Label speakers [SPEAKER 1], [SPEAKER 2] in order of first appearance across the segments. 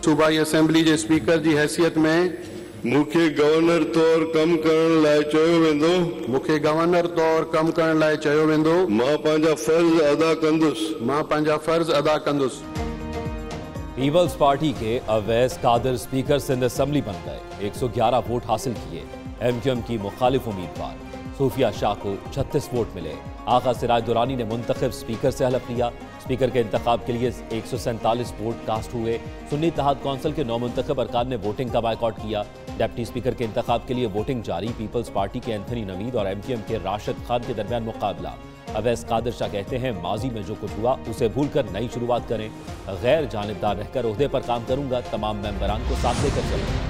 [SPEAKER 1] सूबाई असम्बली जे स्पीकर जी हैसियत में
[SPEAKER 2] मूंखे गवर्नर तौर कम करण लाइ चयो वेंदो।
[SPEAKER 1] मूंखे गवर्नर तौर कम करण लाइ चयो वेंदो।
[SPEAKER 2] मां पंहिंजा फर्ज़ अदा कंदुसि।
[SPEAKER 1] मां पंहिंजा फर्ज़ अदा कंदुसि।
[SPEAKER 3] पीपल्स पार्टी के अवैस कादिर स्पीकर सिंध असम्बली बन गए। 111 वोट हासिल किए। एमक्यूएम की मुखालिफ उम्मीदवार सूफिया शाह को 36 वोट मिले। आगा सिराज दुरानी ने मुंतखब स्पीकर से हलफ लिया। स्पीकर के इंतखाब के लिए 147 वोट कास्ट हुए। सुन्नी इत्तेहाद कौंसिल के 9 मुंतखब अरकान ने वोटिंग का बायकॉट किया। डिप्टी स्पीकर के इंतखाब के लिए वोटिंग जारी। पीपल्स पार्टी के एंथनी नवीद और एमक्यूएम के राशिद खान के दरमियान मुकाबला। अवैस कादिर शाह कहते हैं, माजी में जो कुछ हुआ उसे भूलकर नई शुरुआत करें। गैर जानिबदार रहकर ओहदे पर काम करूंगा। तमाम मेंबरान को साथ लेकर चलूंगा।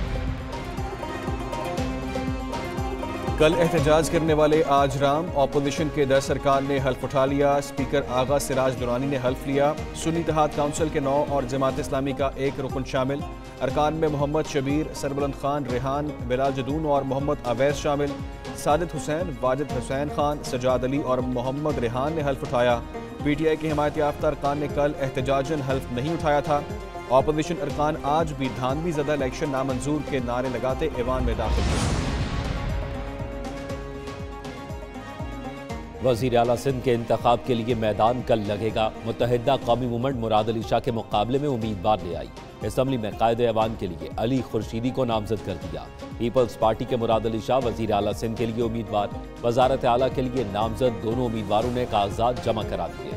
[SPEAKER 4] कल एहतजाज करने वाले आज राम। ऑपोजिशन के 10 अरकान ने हल्फ उठा लिया। स्पीकर आगा सिराज दुरानी ने हल्फ लिया। सुन्नी इत्तेहाद काउंसिल के 9 और जमात इस्लामी का 1 रुकन शामिल। अरकान में मोहम्मद शबीर, सरबुलंद खान, रेहान, बिलाल जदून और मोहम्मद अवैस शामिल। सादिद हुसैन, वाजिद हुसैन खान, सजाद अली और मोहम्मद रेहान ने हल्फ उठाया। पीटीआई के हिमायत याफ्ता अरकान ने कल एहतजाजन हल्फ नहीं उठाया था। ऑपोजिशन अरकान आज भी धांधली ज़दा इलेक्शन नामंजूर के नारे लगाते ऐवान में दाखिल हुए।
[SPEAKER 3] वज़ीर आला सिंध के इंतखाब के लिए मैदान कल लगेगा। मुत्तहिदा कौमी मूवमेंट मुराद अली शाह के मुकाबले में उम्मीदवार ले आई। असम्बली में कायदे ऐवान के लिए अली खुर्शीदी को नामजद कर दिया। पीपल्स पार्टी के मुराद अली शाह वज़ीर आला सिंध के लिए उम्मीदवार। वज़ारत आला के लिए नामजद दोनों उम्मीदवारों ने कागजात जमा करा दिए।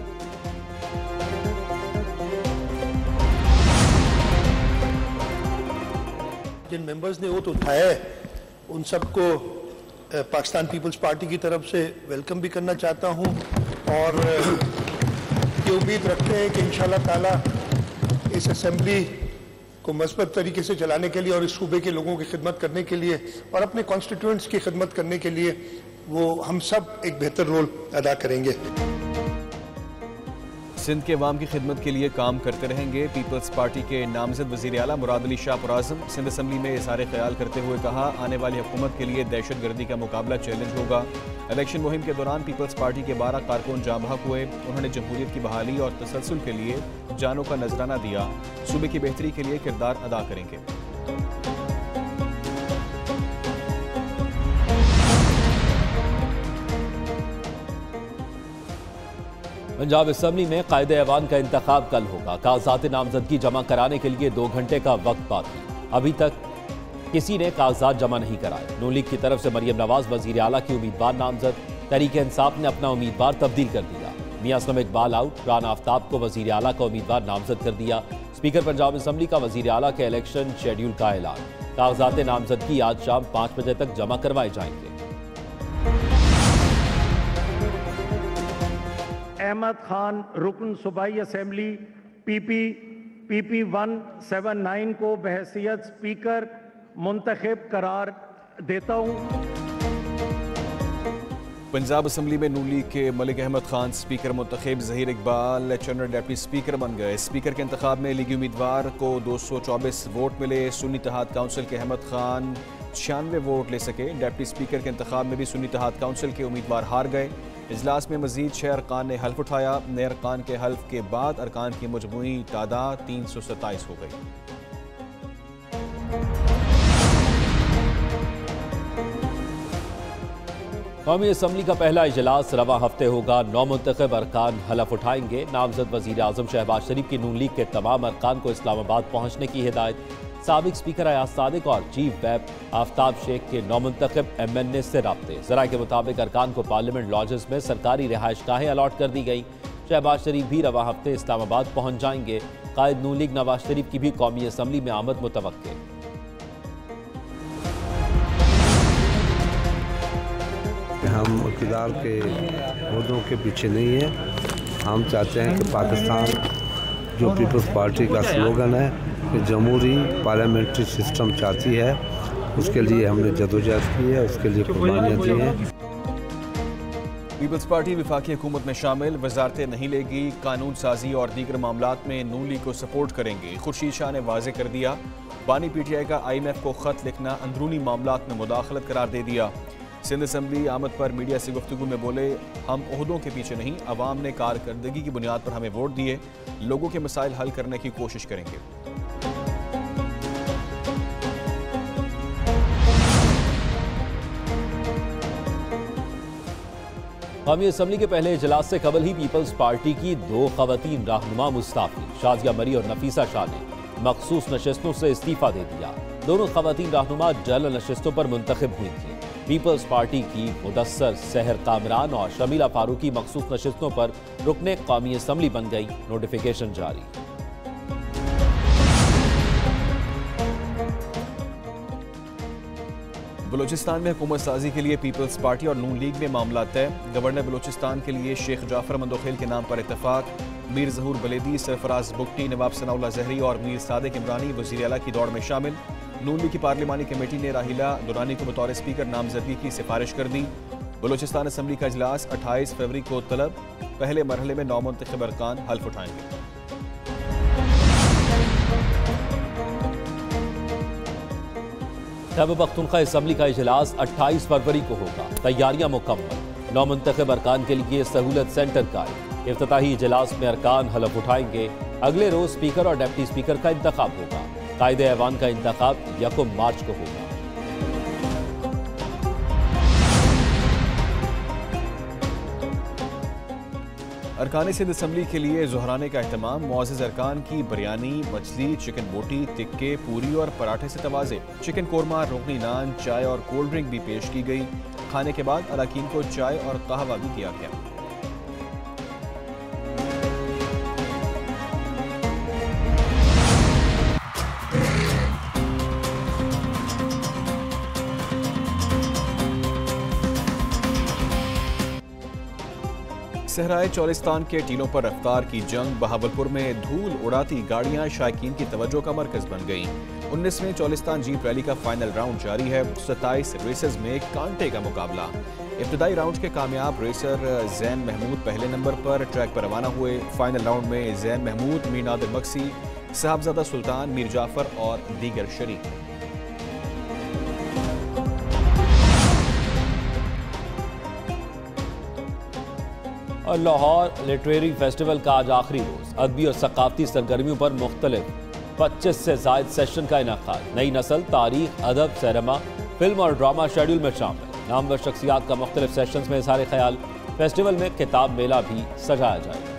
[SPEAKER 5] जिन मेंबर्स ने वोट उठाया है उन सबको पाकिस्तान पीपल्स पार्टी की तरफ से वेलकम भी करना चाहता हूं और ये उम्मीद रखते हैं कि इंशाल्लाह ताला इस असेंबली को मस्बत तरीके से चलाने के लिए और इस सूबे के लोगों की खिदमत करने के लिए और अपने कॉन्स्टिट्यूएंट्स की खिदमत करने के लिए वो हम सब एक बेहतर रोल अदा करेंगे।
[SPEAKER 4] सिंध के अवाम की खिदमत के लिए काम करते रहेंगे। पीपल्स पार्टी के नामजद वज़ीर आला मुराद अली शाह पुराज़म सिंध असम्बली में इज़हार ख्याल करते हुए कहा, आने वाली हुकूमत के लिए दहशत गर्दी का मुकाबला चैलेंज होगा। इलेक्शन मुहिम के दौरान पीपल्स पार्टी के 12 कारकुन जाँ बहक हुए। उन्होंने जमहूरियत की बहाली और तसलसल के लिए जानों का नजराना दिया। सूबे की बेहतरी के लिए किरदार अदा करेंगे।
[SPEAKER 3] पंजाब असम्बली में कायदे ऐवान का इंतखाब कल होगा। कागजात नामजदगी जमा कराने के लिए 2 घंटे का वक्त बाकी। अभी तक किसी ने कागजात जमा नहीं कराए। नून लीग की तरफ से मरियम नवाज वजीर आला की उम्मीदवार नामजद। तहरीक इंसाफ ने अपना उम्मीदवार तब्दील कर दिया। मियां असलम इकबाल आउट। राना आफ्ताब को वजीर आला का उम्मीदवार नामजद कर दिया। स्पीकर पंजाब असम्बली का वजीर आला के इलेक्शन शेड्यूल का ऐलान। कागजात नामजदगी आज शाम 5 बजे तक जमा करवाए जाएंगे।
[SPEAKER 6] अहमद खान रुकन सूबाई असम्बली PP 179 को बहैसियत स्पीकर मुंतखब करार देता हूँ।
[SPEAKER 4] पंजाब असम्बली में नून लीग के मलिक अहमद खान स्पीकर मुंतखब। Zaheer Iqbal lieutenant deputy speaker बन गए। स्पीकर के इंतखाब में लीगी उम्मीदवार को 224 वोट मिले। सुन्नी इत्तेहाद काउंसिल के अहमद खान 96 वोट ले सके। डिप्टी स्पीकर के इंतखाब में भी सुन्नी इत्तेहाद काउंसिल के उम्मीदवार हार गए। इजलास में मजीद 6 अरकान ने हल्फ उठाया। नए अरकान के हल्फ के बाद अरकान की मजमूई तादाद 327 हो गई।
[SPEAKER 3] कौमी असम्बली का पहला इजलास रवा हफ्ते होगा। 9 मुंतखब अरकान हलफ उठाएंगे। नामजद वजीर आजम शहबाज शरीफ की नून लीग के तमाम अरकान को इस्लामाबाद पहुंचने की हिदायत। साबिक स्पीकर अयाज सादिक और चीफ व्हिप आफ्ताब शेख के 9 मुंतखब MNA से राब्ते। ज़राए के मुताबिक अरकान को पार्लियामेंट लॉजेस में सरकारी रिहाइशगाहें अलॉट कर दी गई। शहबाज शरीफ भी रवा हफ्ते इस्लामाबाद पहुंच जाएंगे। कायद नून लीग नवाज शरीफ की भी कौमी असम्बली में आमद मुतवक्के।
[SPEAKER 7] हम इक़्तिदार के ओहदों के पीछे नहीं हैं। हम चाहते हैं कि पाकिस्तान जो पीपल्स पार्टी का स्लोगन है कि जमहूरी पार्लियामेंट्री सिस्टम चाहती है, उसके लिए हमने जदोजहद की है, उसके लिए कुर्बानियाँ दी हैं।
[SPEAKER 4] पीपल्स पार्टी वफाकी हुकूमत में शामिल। वजारतें नहीं लेगी। कानून साजी और दीगर मामलात में नून लीग को सपोर्ट करेंगे। खुर्शीद शाह ने वाजे कर दिया। बानी PTI का IMF को खत लिखना अंदरूनी मामलात में मुदाखलत करार दे दिया। सिंध असम्बली आमद पर मीडिया से गुफ्तगू में बोले, हम ओहदों के पीछे नहीं, अवाम ने कारकर्दगी की बुनियाद पर हमें वोट दिए। लोगों के मसाइल हल करने की कोशिश करेंगे।
[SPEAKER 3] कौमी असम्बली के पहले इजलास से कबल ही पीपल्स पार्टी की 2 खवातीन रहनुमा मुस्ताफी शाजिया मरी और नफीसा शाह ने मखसूस नशिस्तों से इस्तीफा दे दिया। दोनों खवातीन रहनुमा जनरल नशिस्तों पर मुंतखब हुई थी। पीपल्स पार्टी की मुदस्सर सहर कामरान और शमीला फारूकी मखसूस नशिस्तों पर रुकने कौमी असम्बली बन गई। नोटिफिकेशन जारी।
[SPEAKER 4] बलूचिस्तान में हुकूमत साजी के लिए पीपल्स पार्टी और नून लीग में मामला तय। गवर्नर बलूचिस्तान के लिए शेख जाफर मंदोखेल के नाम पर इत्तेफाक। मीर जहूर बलेदी, सरफराज बुगटी, नवाब सनाउल्लाह जहरी और मीर सादिक इमरानी वज़ीर आला की दौड़ में शामिल। नून लीग की पार्लिमानी कमेटी ने राहिला दुरानी को बतौर स्पीकर नामजदगी की सिफारिश कर दी। बलूचिस्तान असम्बली का इजलास 28 फरवरी को तलब। पहले मरहले में नौमुंतखब अरकान हल्फ उठाएंगे।
[SPEAKER 3] खैबर पख्तूनख्वा असम्बली का इजलास 28 फरवरी को होगा। तैयारियां मुकम्मल। नौमुंतखब अरकान के लिए सहूलत सेंटर का इफ्तिताही इजलास में अरकान हलफ उठाएंगे। अगले रोज स्पीकर और डिप्टी स्पीकर का इंतखाब होगा। कायदे ऐवान का इंतखाब 1 मार्च को होगा।
[SPEAKER 4] अरकान सिंध असम्बली के लिए ज़ुहराने का अहतमाम। मुअज़्ज़ज़ अरकान की बिरयानी, मछली, चिकन बोटी, टिक्के, पूरी और पराठे से तवाज़े। चिकन कोरमा, रोगनी नान, चाय और कोल्ड ड्रिंक भी पेश की गई। खाने के बाद अरकान को चाय और कहवा भी दिया गया। सहराए चौलिस्तान के टीलों पर रफ्तार की जंग। बहावलपुर में धूल उड़ाती गाड़ियां शायकीन की तवज्जो का मरकज बन गईं। 19वें चौलिस्तान जीप रैली का फाइनल राउंड जारी है। 27 रेसेस में कांटे का मुकाबला। इब्तदाई राउंड के कामयाब रेसर जैन महमूद पहले नंबर पर ट्रैक पर रवाना हुए। फाइनल राउंड में जैन महमूद, मीर नादिर मक्सी, साहबजादा सुल्तान, मीर जाफर और दीगर शरीक।
[SPEAKER 3] और लाहौर लिटरेरी फेस्टिवल का आज आखिरी रोज। अदबी और सकाफती सरगर्मियों पर मुख्तलिफ 25 से जायद सेशन का इनेकाद। नई नस्ल, तारीख, अदब, सिनेमा, फिल्म और ड्रामा शेड्यूल में शामिल। नामवर शख्सियात का मुख्तलिफ सेशंस में इज़हार ख्याल। फेस्टिवल में किताब मेला भी सजाया जाएगा।